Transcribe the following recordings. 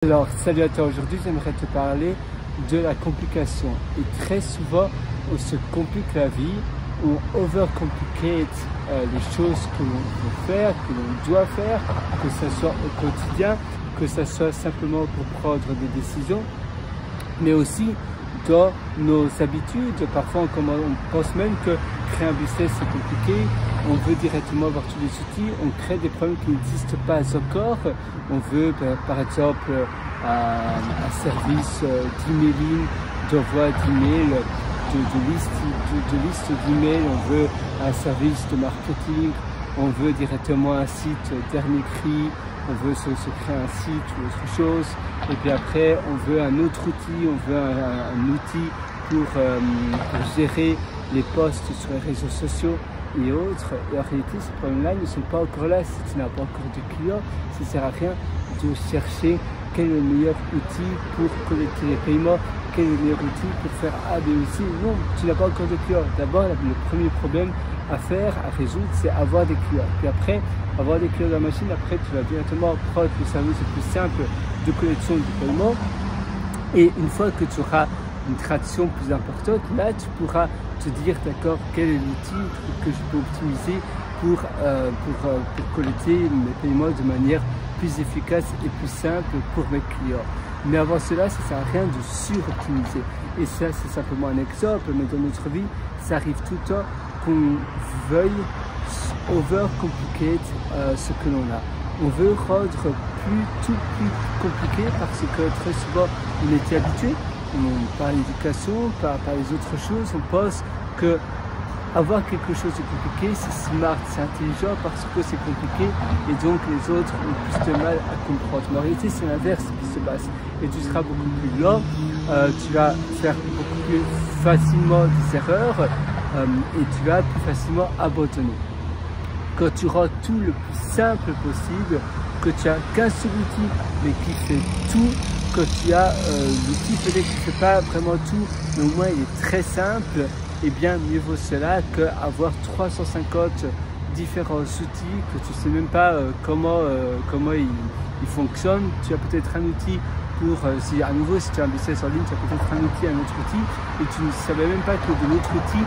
Alors, salut à toi, aujourd'hui j'aimerais te parler de la complication. Et très souvent, on se complique la vie, on overcomplicate les choses que l'on peut faire, que l'on doit faire, que ce soit au quotidien, que ce soit simplement pour prendre des décisions, mais aussi dans nos habitudes. Parfois, on pense même que créer un business c'est compliqué, on veut directement avoir tous les outils, on crée des problèmes qui n'existent pas encore. On veut par exemple un service d'emailing, d'envoi d'email, de liste d'emails, on veut un service de marketing, on veut directement un site dernier cri, on veut se créer un site ou autre chose, et puis après on veut un autre outil, on veut un outil pour gérer les posts sur les réseaux sociaux et autres. Et en réalité, ces problèmes-là ne sont pas encore là. Si tu n'as pas encore de clients, ça ne sert à rien de chercher quel est le meilleur outil pour collecter les paiements, quel est le meilleur outil pour faire A, B ou C. Non, tu n'as pas encore de clients. D'abord, le premier problème à faire, à résoudre, c'est avoir des clients. Puis après, avoir des clients dans la machine, après tu vas directement prendre le service le plus simple de collection du paiement. Et une fois que tu auras une traction plus importante, là tu pourras te dire d'accord, quel est l'outil que je peux optimiser pour collecter mes paiements de manière plus efficace et plus simple pour mes clients. Mais avant cela, ça ne sert à rien de suroptimiser. Et ça, c'est simplement un exemple, mais dans notre vie, ça arrive tout le temps qu'on veuille overcomplicate ce que l'on a. On veut rendre tout plus compliqué parce que très souvent, on était habitué par l'éducation, par les autres choses, on pense que avoir quelque chose de compliqué, c'est smart, c'est intelligent parce que c'est compliqué et donc les autres ont plus de mal à comprendre. Mais en réalité, c'est l'inverse qui se passe et tu seras beaucoup plus lent, tu vas faire beaucoup plus facilement des erreurs et tu vas plus facilement abandonner. Quand tu rends tout le plus simple possible, que tu as qu'un seul outil mais qui fait tout, que tu as l'outil peut-être qui ne fait pas vraiment tout, mais au moins il est très simple, et bien mieux vaut cela qu'avoir 350 différents outils que tu ne sais même pas comment ils fonctionnent. Tu as peut-être un outil pour, si à nouveau si tu as un business en ligne, tu as peut-être un outil, un autre outil, et tu ne savais même pas que de l'autre outil,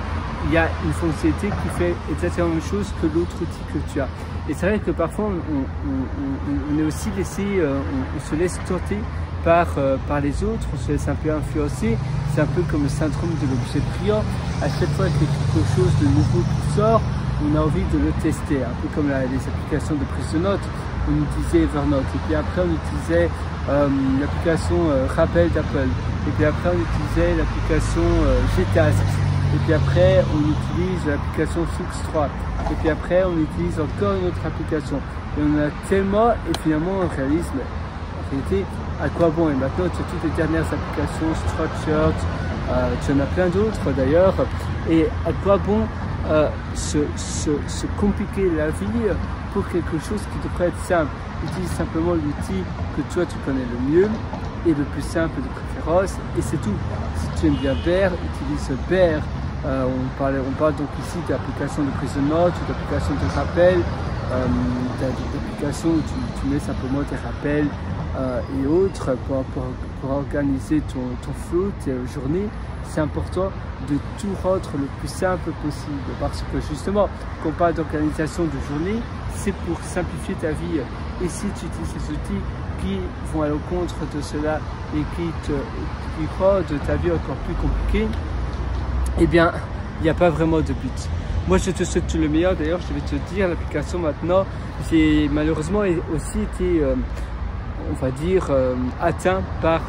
il y a une fonctionnalité qui fait exactement la même chose que l'autre outil que tu as. Et c'est vrai que parfois on est aussi laissé, on se laisse tenter par les autres, on se laisse un peu influencer. C'est un peu comme le syndrome de l'objet brillant. À chaque fois qu'il y a quelque chose de nouveau qui sort, on a envie de le tester. Un peu comme les applications de prise de notes. On utilisait Evernote, et puis après on utilisait l'application Rappel d'Apple, et puis après on utilisait l'application Gtask, et puis après on utilise l'application Fix3, et puis après on utilise encore une autre application. Et on en a tellement, et finalement on réalise, mais en réalité, à quoi bon? Et maintenant tu as toutes les dernières applications, Structured, tu en as plein d'autres d'ailleurs, et à quoi bon se compliquer la vie pour quelque chose qui devrait être simple? Utilise simplement l'outil que toi tu connais le mieux et le plus simple de préférence, et c'est tout. Si tu aimes bien Bear, utilise Bear. On parle donc ici d'applications de prise de notes ou d'applications de rappel, d'applications où tu mets simplement tes rappels et autres pour organiser ton flow, tes journées. C'est important de tout rendre le plus simple possible parce que justement, quand on parle d'organisation de journée, c'est pour simplifier ta vie. Et si tu utilises ces outils qui vont à l'encontre de cela et qui rendent ta vie encore plus compliquée, eh bien, il n'y a pas vraiment de but. Moi, je te souhaite tout le meilleur. D'ailleurs, je vais te dire, l'application maintenant, j'ai malheureusement aussi été, on va dire, atteint par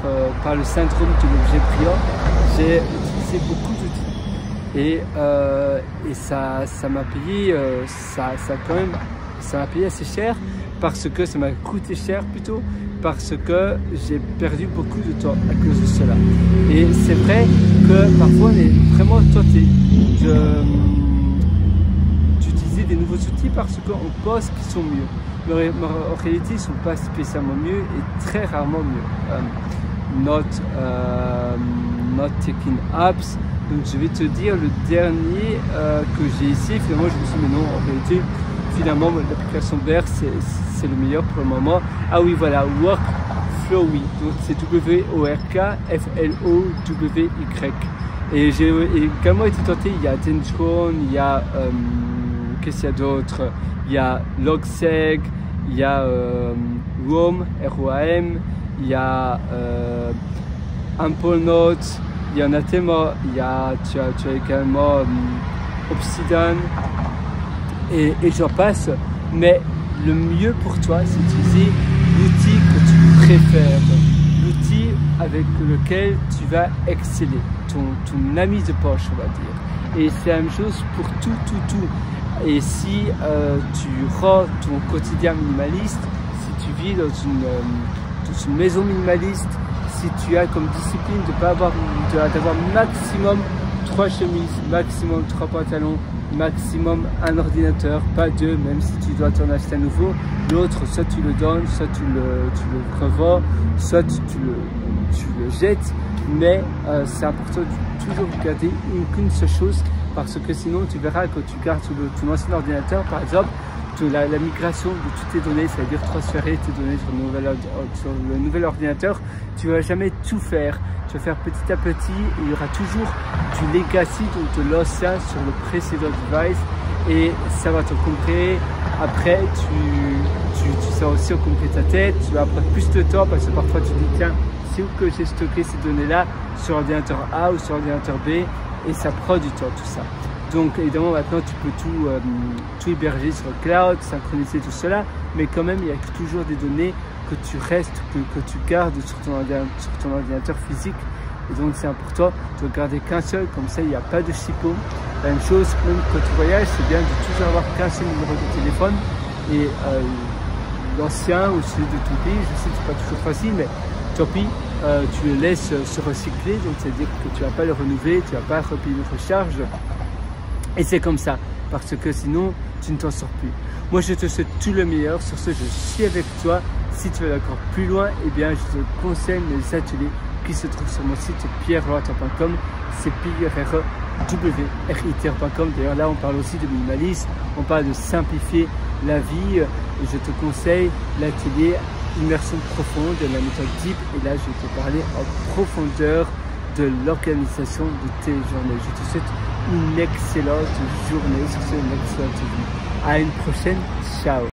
le syndrome de l'objet brillant. J'ai utilisé beaucoup d'outils et ça m'a payé, ça m'a payé assez cher parce que ça m'a coûté cher plutôt parce que j'ai perdu beaucoup de temps à cause de cela. Et c'est vrai que parfois on est vraiment tenté d'utiliser des nouveaux outils parce qu'on pense qu'ils sont mieux. Mais en réalité, ils ne sont pas spécialement mieux et très rarement mieux. Not Taking Apps. Donc je vais te dire le dernier que j'ai essayé. Finalement, je me suis dit, mais non, en réalité, finalement, l'application Bear, c'est le meilleur pour le moment. Ah oui, voilà, Workflowy, donc c'est W-O-R-K-F-L-O-W-Y. Et j'ai également été tenté, il y a Tension, il y a, qu'est-ce qu'il y a d'autre? Il y a Logseg, il y a ROAM, R-O-A-M, il y a Ample Notes, il y en a tellement, il y a, tu as également Obsidian, et j'en passe, mais le mieux pour toi, c'est d'utiliser l'outil que tu préfères, l'outil avec lequel tu vas exceller, ton ami de poche, on va dire. Et c'est la même chose pour tout. Et si tu rends ton quotidien minimaliste, si tu vis dans une maison minimaliste, si tu as comme discipline de pas avoir, d'avoir maximum 3 chemises, maximum 3 pantalons, maximum un ordinateur, pas 2, même si tu dois t'en acheter un nouveau. L'autre, soit tu le donnes, soit tu le revends, soit tu le jettes. Mais c'est important de toujours garder qu'une seule chose, parce que sinon tu verras que tu gardes ton ancien ordinateur, par exemple, la migration de toutes tes données, c'est-à-dire transférer tes données sur le nouvel ordinateur, tu ne vas jamais tout faire. Tu vas faire petit à petit, et il y aura toujours du legacy, donc de l'ancien sur le précédent device, et ça va t'encombrer. Après, tu sais aussi encombrer ta tête, tu vas prendre plus de temps, parce que parfois tu dis tiens, c'est où que j'ai stocké ces données-là, sur ordinateur A ou sur ordinateur B, et ça prend du temps tout ça. Donc évidemment maintenant tu peux tout héberger sur le cloud, synchroniser tout cela, mais quand même il y a toujours des données que tu gardes sur ton ordinateur physique. Et donc c'est important de garder qu'un seul, comme ça il n'y a pas de chipot. La même chose, même quand tu voyages, c'est bien de toujours avoir qu'un seul numéro de téléphone. Et l'ancien ou celui de ton pays, je sais que c'est pas toujours facile, mais tant pis, tu le laisses se recycler, donc c'est-à-dire que tu ne vas pas le renouveler, tu ne vas pas repayer une recharge. Et c'est comme ça, parce que sinon, tu ne t'en sors plus. Moi, je te souhaite tout le meilleur. Sur ce, je suis avec toi. Si tu veux aller encore plus loin, eh bien, je te conseille les ateliers qui se trouvent sur mon site pierreloitre.com. C'est pierre-w-r-i-t-r.com. D'ailleurs, là, on parle aussi de minimalisme. On parle de simplifier la vie. Et je te conseille l'atelier immersion profonde de la méthode Deep. Et là, je vais te parler en profondeur de l'organisation de tes journées. Je te souhaite une excellente journée, une excellente vie. À une prochaine, ciao.